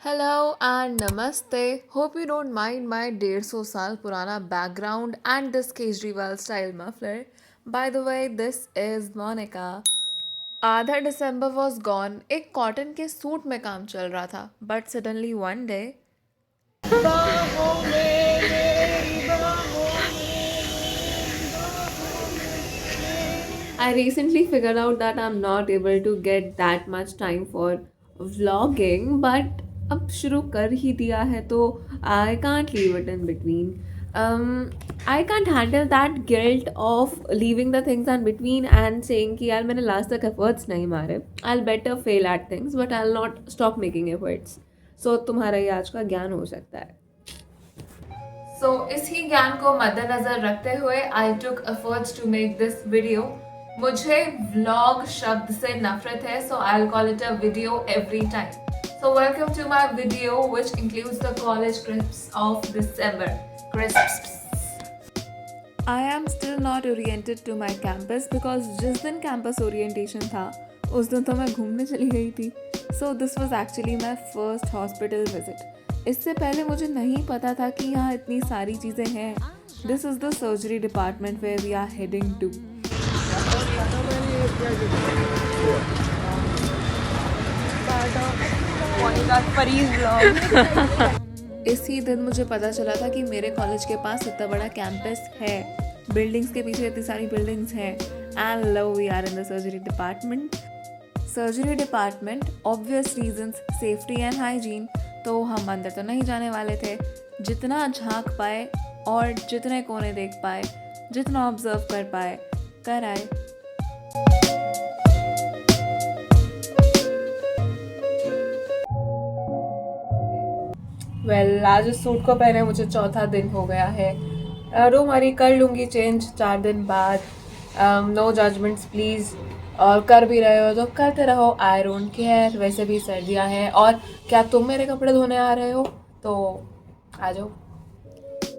Hello and namaste. Hope you don't mind my 150 साल पुराना background and this Kejriwal style muffler. By the way, this is Monica. आधा दिसंबर was gone. एक cotton के suit में काम चल रहा था. But suddenly one day, बाहों में मेरी बाहों I recently figured out that I'm not able to get that much time for vlogging, but अब शुरू कर ही दिया है तो I can't leave it in between. I can't handle that guilt of leaving the things in between and saying कि यार मैंने last तक efforts नहीं मारे. I'll better fail at things, but I'll not stop making efforts. So तुम्हारा ये आज का ज्ञान हो सकता है. So इसी ज्ञान को मद्देनजर रखते हुए I took efforts to make this video. मुझे vlog शब्द से नफरत है, so I'll call it a video every time. So welcome to my video which includes the college crisps of December. Crisps. I am still not oriented to my campus because जिस दिन campus orientation था उस दिन तो मैं घूमने चली गई थी. So this was actually my first hospital visit. इससे पहले मुझे नहीं पता था कि यहाँ इतनी सारी चीज़ें हैं. This is the surgery department where we are heading to. इसी दिन मुझे पता चला था कि मेरे कॉलेज के पास इतना बड़ा कैंपस है. बिल्डिंग्स के पीछे इतनी सारी बिल्डिंग्स हैं. And lo we are in the surgery department. Surgery department obvious reasons safety and hygiene. तो हम अंदर तो नहीं जाने वाले थे. जितना झांक पाए और जितने कोने देख पाए, जितना ऑब्जर्व कर पाए, कर आए. आज इस सूट को पहने मुझे चौथा दिन हो गया है. डोंट वरी, कर लूँगी चेंज 4 दिन बाद. No judgements please. और कर भी रहे हो तो करते रहो. I don't care. वैसे भी सर्दियाँ हैं. और क्या तुम मेरे कपड़े धोने आ रहे हो तो आ जाओ.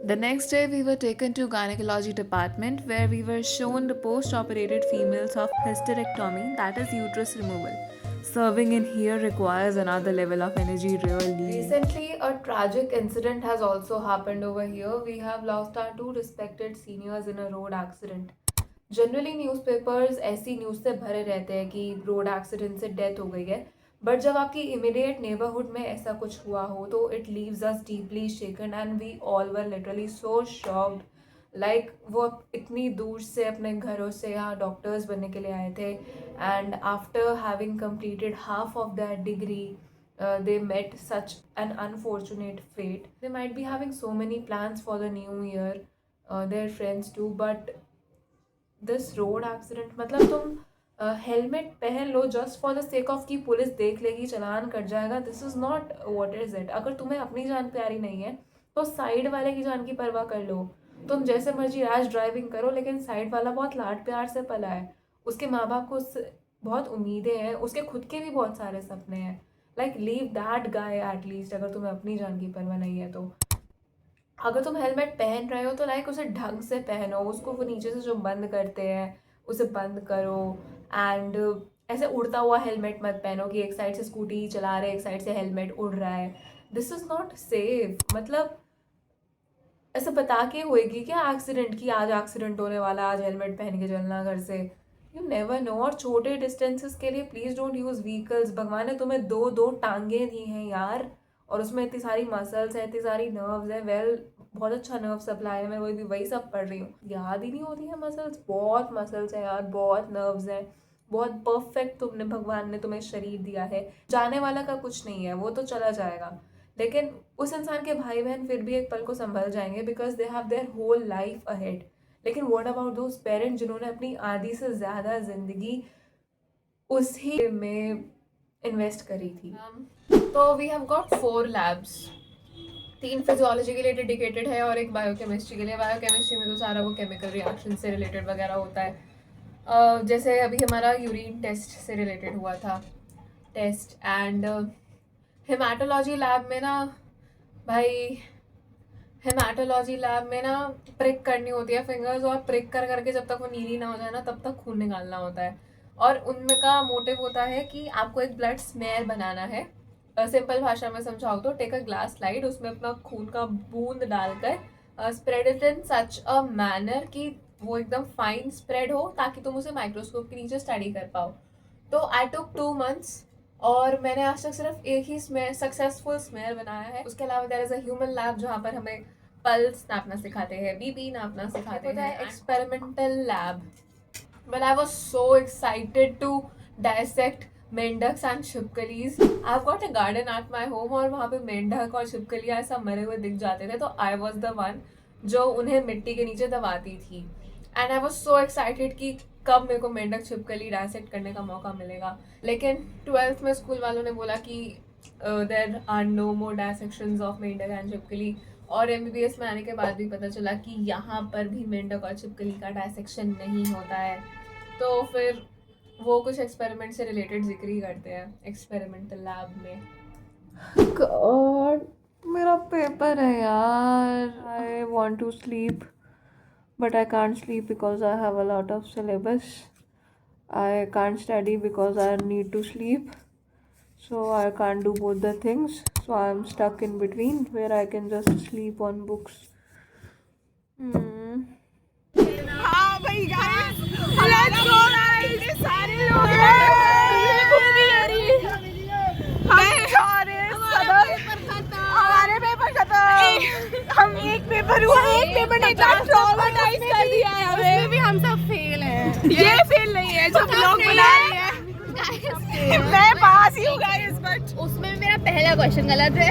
The next day we were taken to gynecology department where we were shown the post-operated females of hysterectomy, that is uterus removal. Serving in here requires another level of energy really. Recently a tragic incident has also happened over here. We have lost our 2 respected seniors in a road accident. Generally newspapers ऐसी news से भरे रहते हैं कि road accident से death हो गई है. बट जब आपकी इमीडिएट नेबरहुड में ऐसा कुछ हुआ हो तो it leaves us deeply shaken and we all were literally so shocked. Like वो इतनी दूर से अपने घरों से यहाँ डॉक्टर्स बनने के लिए आए थे. And after having completed half of their degree, they met such an unfortunate fate. They might be having so many plans for the new year, their friends too, but this road accident, मतलब तुम helmet पहन लो just for the sake of कि police देख लेगी, चलान कट जाएगा. This is not what is it. अगर तुम्हें अपनी जान प्यारी नहीं है तो साइड वाले की जान की परवाह कर लो. तुम जैसे मर्जी रैश ड्राइविंग करो, लेकिन साइड वाला बहुत लाड प्यार से पला है. उसके माँ बाप को उससे बहुत उम्मीदें हैं. उसके खुद के भी बहुत सारे सपने हैं. Like leave that guy at least, अगर तुम्हें अपनी जान की परवाह नहीं है तो. अगर तुम हेलमेट पहन रहे हो तो लाइक उसे ढंग से पहनो. उसको वो नीचे से जो बंद करते हैं उसे बंद करो. एंड ऐसे उड़ता हुआ हेलमेट मत पहनो कि एक साइड से स्कूटी चला रहे एक साइड से हेलमेट उड़ रहा है. This is not safe. मतलब ऐसे बता के होएगी क्या एक्सीडेंट की आज एक्सीडेंट होने वाला, आज हेलमेट पहन के चलना घर से. You never know. और छोटे डिस्टेंसेस के लिए प्लीज़ डोंट यूज़ व्हीकल्स. भगवान ने तुम्हें दो दो टांगें दी हैं यार, और उसमें इतनी सारी मसल्स हैं, इतनी सारी नर्व्स हैं. वेल, बहुत अच्छा नर्व सप्लाई है. मैं वही सब पढ़ रही हूँ. याद ही नहीं होती है मसल्स. बहुत मसल्स हैं यार, बहुत नर्व्स हैं. बहुत परफेक्ट तुमने, भगवान ने तुम्हें शरीर दिया है. जाने वाला का कुछ नहीं है, वो तो चला जाएगा. लेकिन उस इंसान के भाई बहन फिर भी एक पल को संभल जाएंगे because they have their whole life ahead. लेकिन व्हाट अबाउट दोज पेरेंट्स जिन्होंने अपनी आधी से ज़्यादा ज़िंदगी उसी में इन्वेस्ट करी थी. तो we have got 4 labs. 3 physiology के लिए डेडिकेटेड है और एक बायोकेमिस्ट्री के लिए. बायोकेमिस्ट्री में तो सारा वो केमिकल रिएक्शन से रिलेटेड वगैरह होता है. जैसे अभी हमारा यूरिन टेस्ट से रिलेटेड हुआ था टेस्ट. एंड हेमाटोलॉजी लैब में ना भाई, हेमाटोलॉजी लैब में ना प्रिक करनी होती है फिंगर्स, और प्रिक कर करके जब तक वो नीली ना हो जाए ना तब तक खून निकालना होता है. और उनका मोटिव होता है कि आपको एक ब्लड स्मेयर बनाना है सिंपल भाषा में समझाओ तो टेक अ ग्लास स्लाइड, उसमें अपना खून का बूंद डालकर spread it in such a manner कि वो एकदम फाइन स्प्रेड हो ताकि तुम उसे माइक्रोस्कोप के नीचे स्टडी कर पाओ। तो आई टुक 2 months और मैंने आज तक सिर्फ एक ही स्मेयर सक्सेसफुल स्मेयर बनाया है। उसके अलावा there is a human lab जहाँ पर हमें पल्स नापना सिखाते हैं, बीपी नापना सिखाते हैं, experimental lab. But I was so excited to dissect मेंढक एंड छिपकलीज। I got a garden at my home और वहाँ पे मेंढक और छिपकलियाँ ऐसा मरे हुए दिख जाते थे, तो आई वॉज द वन जो उन्हें मिट्टी के नीचे दबाती थी। And I was so excited कि कब मेरे को मेंढक छिपकली डायसेक्ट करने का मौका मिलेगा। लेकिन 12th में स्कूल वालों ने बोला कि there are no more dissections of मेंढक एंड छिपकली, और MBBS में आने के बाद भी पता चला कि यहाँ पर भी मेंढक और छिपकली का डायसेक्शन नहीं होता है। तो फिर वो कुछ एक्सपेरिमेंट से रिलेटेड जिक्र ही करते हैं एक्सपेरिमेंटल लैब में। गॉड, मेरा पेपर है यार। I want to sleep but I can't sleep because I have a lot of syllabus. I can't study because I need to sleep, so I can't do both the things, so I'm stuck in between where I can just sleep on books. हाँ भाई guys, let's go guys, सारे लोग हमारे paper खत्म। हम एक paper हुआ, एक पेपर नहीं था, ट्रॉमाटाइज कर दिया है हमें। उसमें भी हम सब फेल हैं। ये फेल नहीं है जो ब्लॉग बना रही है। मैं पास ही हूँ गाइस, बट उसमें मेरा पहला क्वेश्चन गलत है।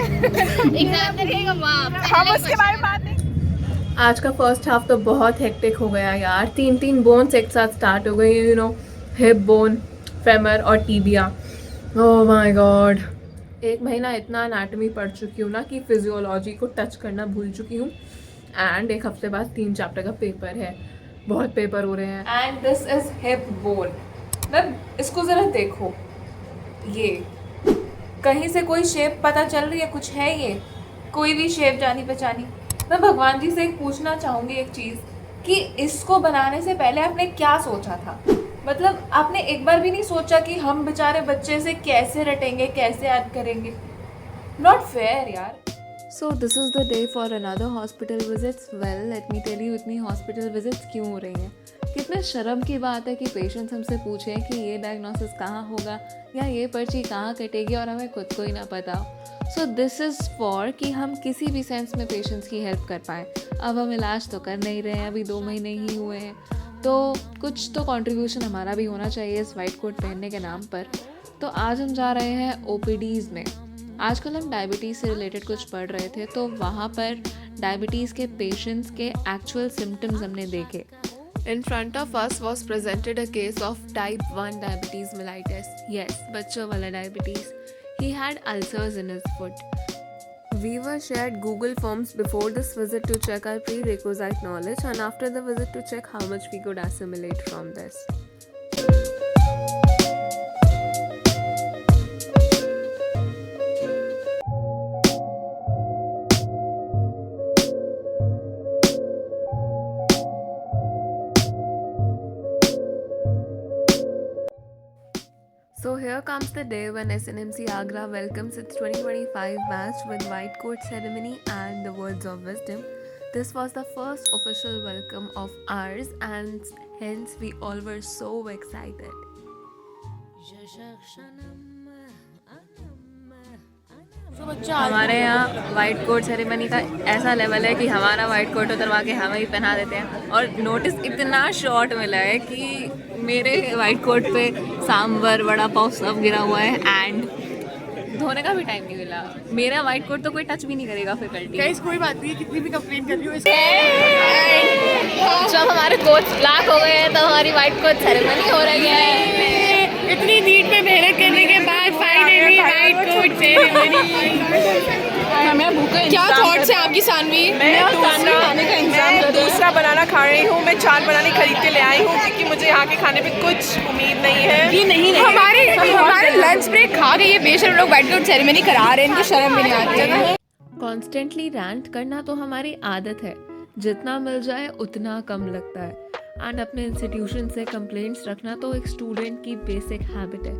एग्जाम करिएगा हम उसके बारे में बात नहीं। आज का फर्स्ट हाफ तो बहुत हेक्टिक हो गया यार। 3 बोन्स एक साथ स्टार्ट हो गई, you know, hip bone, femur और टीबिया। ओह माय गॉड, 1 महीना इतना एनाटॉमी पढ़ चुकी हूँ ना कि फिजियोलॉजी को टच करना भूल चुकी हूँ। एंड 1 हफ्ते बाद 3 चैप्टर का पेपर है, बहुत पेपर हो रहे हैं। And this is hip bone. मतलब इसको ज़रा देखो, ये कहीं से कोई शेप पता चल रही है? कुछ है ये कोई भी शेप जानी पहचानी? मैं भगवान जी से एक पूछना चाहूँगी एक चीज़ कि इसको बनाने से पहले आपने क्या सोचा था? मतलब आपने एक बार भी नहीं सोचा कि हम बेचारे बच्चे से कैसे रटेंगे, कैसे याद करेंगे? नॉट फेयर यार। So this is the day for another hospital visits. Well, let me tell you, इतनी हॉस्पिटल विजिट्स क्यों हो रही हैं? कितने शर्म की बात है कि पेशेंट्स हमसे पूछें कि ये डायग्नोसिस कहाँ होगा या ये पर्ची कहाँ कटेगी और हमें खुद को ही ना पता। सो दिस इज़ फॉर कि हम किसी भी सेंस में पेशेंट्स की हेल्प कर पाएँ। अब हम इलाज तो कर नहीं रहे हैं, अभी 2 महीने ही हुए हैं, तो कुछ तो कंट्रीब्यूशन हमारा भी होना चाहिए इस वाइट कोट पहनने के नाम पर। तो आज हम जा रहे हैं OPDs में। आजकल हम डायबिटीज़ से रिलेटेड कुछ पढ़ रहे थे, तो वहाँ पर डायबिटीज़ के पेशेंट्स के एक्चुअल सिम्टम्स हमने देखे। In front of us was presented a case of type 1 diabetes mellitus. Yes, बच्चों वाला diabetes. He had ulcers in his foot. We were shared Google Forms before this visit to check our prerequisite knowledge and after the visit to check how much we could assimilate from this. So here comes the day when SNMC Agra welcomes its 2025 batch with white coat ceremony and the words of wisdom. This was the first official welcome of ours and hence we all were so excited. हमारे यहाँ white coat ceremony का ऐसा level है कि हमारा white coat उतरवा के हमें ही पहना देते हैं, और नोटिस इतना शॉर्ट मिला है कि मेरे वाइट कोट पे सांभर, वड़ा पाव सब गिरा हुआ है एंड धोने का भी टाइम नहीं मिला। मेरा वाइट कोट तो कोई टच भी नहीं करेगा फैकल्टी। गाइस कोई बात नहीं, कितनी भी कंप्लेंट कर रही हूँ जब हमारे कोट्स ब्लैक हो गए हैं तो हमारी वाइट कोट सेरेमनी हो रही है। इतनी नीट में मेहनत करने के बाद फाइनली वाइट कोट सेरेमनी। क्या थॉट्स है आपकी सानवी? मैं दूसरा बनाना खा रही हूँ। मैं 4 बनाने खरीद के ले आई हूँ क्योंकि मुझे यहाँ के खाने पे कुछ उम्मीद नहीं है। ये नहीं हमारे लंच ब्रेक खा के ये बेशर्म लोग वाइट कोट सेरेमनी करा रहे हैं, इनको शर्म भी नहीं आती है। कॉन्स्टेंटली रैंट करना तो हमारी आदत है, जितना मिल जाए उतना कम लगता है। एंड अपने इंस्टीट्यूशन से कंप्लेंट्स रखना तो एक स्टूडेंट की बेसिक हैबिट है।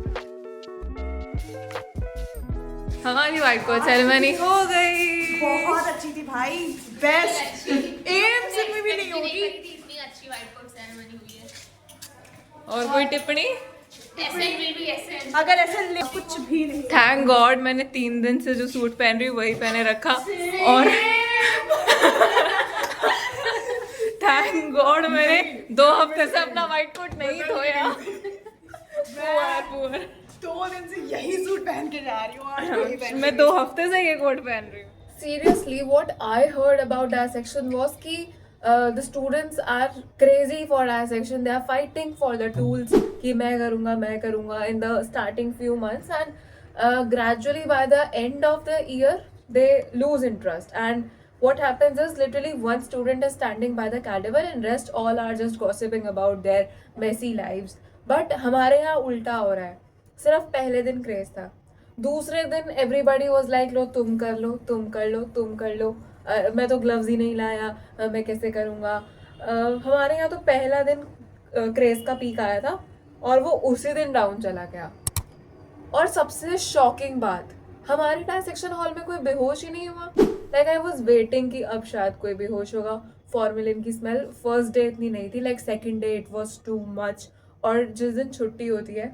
हमारी वाइट कोट सेरेमनी हो गई। बहुत अच्छी थी भाई, बेस्ट। एम्स में भी नहीं होगी। इतनी अच्छी व्हाइट कोट सेरेमनी हुई है। और कोई टिप्पणी? अगर ऐसे कुछ भी नहीं। थैंक गॉड मैंने 3 दिन से जो सूट पहन रही हूँ वही पहने रखा, और थैंक गॉड मैंने 2 हफ्ते से अपना वाइट कोट नहीं धोया। पुअर 2 दिन से यही सूट पहन के जा रही हूँ, आज यही पहन मैं 2 हफ्ते से ये कोट पहन रही हूँ। Seriously, what I heard about dissection was कि the students are crazy for dissection. They are fighting for the tools कि मैं करूँगा in the starting few months, and gradually by the end of the year they lose interest. And what happens is literally one student is standing by the cadaver and rest all are just gossiping about their messy lives. But हमारे यहाँ उल्टा हो रहा है। सिर्फ पहले दिन craze था, दूसरे दिन एवरीबॉडी वाज लाइक लो तुम कर लो तुम कर लो तुम कर लो। मैं तो ग्लव्स ही नहीं लाया, मैं कैसे करूँगा। हमारे यहाँ तो पहला दिन क्रेज का पीक आया था और वो उसी दिन डाउन चला गया। और सबसे शॉकिंग बात, हमारे डायसेक्शन हॉल में कोई बेहोश ही नहीं हुआ। लाइक आई वाज वेटिंग कि अब शायद कोई बेहोश होगा। फॉर्मेलिन की स्मेल फर्स्ट डे इतनी नहीं थी, like second day it was too much. और जिस दिन छुट्टी होती है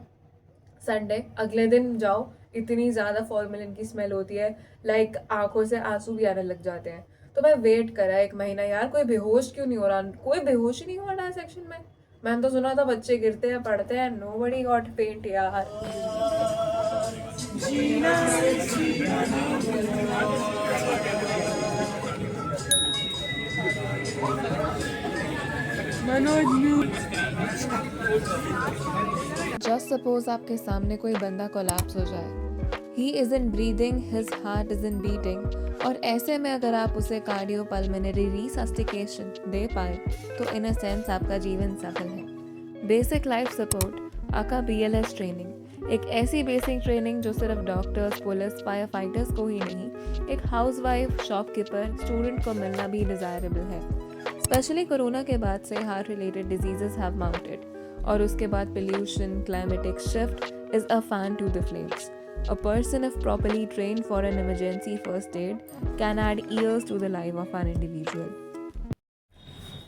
संडे, अगले दिन जाओ इतनी ज़्यादा फॉर्मेलिन की स्मेल होती है, लाइक आंखों से आंसू भी आने लग जाते हैं। तो मैं वेट करा 1 महीना, यार कोई बेहोश क्यों नहीं हो रहा, कोई बेहोश ही नहीं हुआ डायसेक्शन में। मैंने तो सुना था बच्चे गिरते हैं पड़ते हैं, नोबडी गॉट फेंट यार। जस्ट सपोज आपके सामने कोई बंदा कोलैप्स हो जाए, he isn't breathing, his heart isn't beating, और ऐसे में अगर आप उसे कार्डियोपल्मोनरी रिसस्टिकेशन दे पाए तो इन अ सेंस आपका जीवन सफल है। बेसिक लाइफ सपोर्ट आका BLS ट्रेनिंग, एक ऐसी बेसिक ट्रेनिंग जो सिर्फ डॉक्टर्स, पुलिस, फायर फाइटर्स को ही नहीं, एक हाउसवाइफ, शॉपकीपर, स्टूडेंट को मिलना भी डिज़ायरेबल है। स्पेशली कोरोना के बाद से heart related diseases have mounted, और उसके बाद pollution, climatic shift is a fan to the flames. A person if properly trained for an emergency first aid can add years to the life of an individual.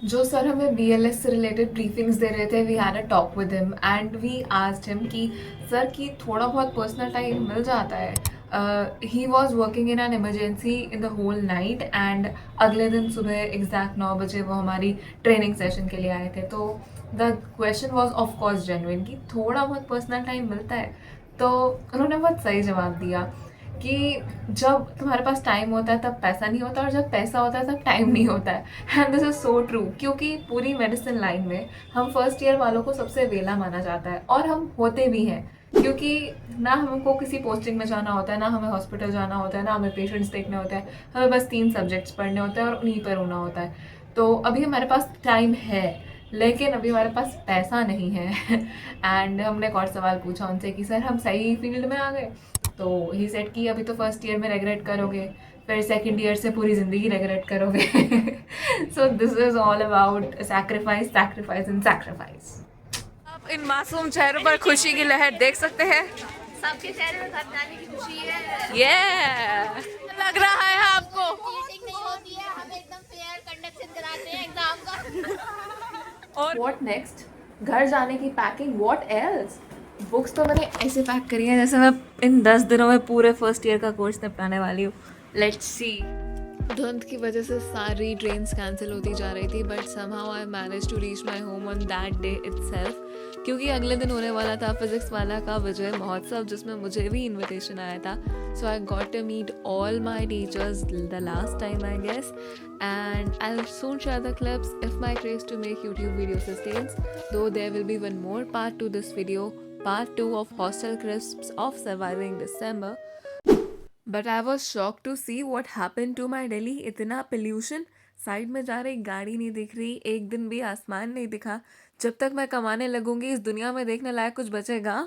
जो sir हमें BLS से related briefings दे रहे थे, we had a talk with him and we asked him कि sir की थोड़ा बहुत पर्सनल टाइम मिल जाता है। He was working in an emergency in the whole night, and अगले दिन सुबह एग्जैक्ट 9 बजे वो हमारी ट्रेनिंग सेशन के लिए आए थे। तो the question was of course genuine कि थोड़ा बहुत पर्सनल टाइम मिलता है। तो उन्होंने बहुत सही जवाब दिया कि जब तुम्हारे पास टाइम होता है तब पैसा नहीं होता, और जब पैसा होता है तब टाइम नहीं होता है। And this is so true, क्योंकि पूरी मेडिसिन लाइन में हम फर्स्ट ईयर वालों को सबसे वेला माना जाता है, और हम होते भी हैं, क्योंकि ना हमको किसी पोस्टिंग में जाना होता है, ना हमें हॉस्पिटल जाना होता है, ना हमें पेशेंट्स देखने होते हैं, हमें बस 3 सब्जेक्ट्स पढ़ने होते हैं और उन्हीं पर होना होता है। तो अभी हमारे पास टाइम है, लेकिन अभी हमारे पास पैसा नहीं है। एंड हमने एक और सवाल पूछा उनसे कि सर हम सही फील्ड में आ गए? तो ही सेड कि अभी तो फर्स्ट ईयर में रेगरेट करोगे, फिर सेकंड ईयर से पूरी ज़िंदगी रेगरेट करोगे। So this is all about sacrifice, sacrifice and sacrifice. आप इन मासूम चेहरों पर खुशी की लहर देख सकते हैं। सबके चेहरे में घर जाने की खुशी है। लग रहा है आपको? चीटिंग नहीं होती है, हम एकदम फेयर कंडक्शन कराते हैं एग्जाम का। और व्हाट नेक्स्ट? घर जाने की पैकिंग, व्हाट एल्स? बुक्स तो मैंने ऐसे पैक करी है जैसे मैं इन 10 दिनों में पूरे फर्स्ट ईयर का कोर्स निपटाने वाली हूँ। Let's see. धुंध की वजह से सारी ट्रेन्स कैंसिल होती जा रही थी, but somehow I manage to reach my home on that day itself, क्योंकि अगले दिन होने वाला था फिजिक्स वाला का विजय महोत्सव, जिसमें मुझे भी इनविटेशन आया था। So I got to meet all my teachers the last time I guess, and I'll soon share the clips if my craze to make YouTube videos sustains, though there will be one more part to this video, part 2 of Hostel Crisps of Surviving December. But I was shocked to see what happened to my Delhi. इतना pollution, side में जा रही गाड़ी नहीं दिख रही, एक दिन भी आसमान नहीं दिखा। जब तक मैं कमाने लगूंगी इस दुनिया में देखने लायक कुछ बचेगा?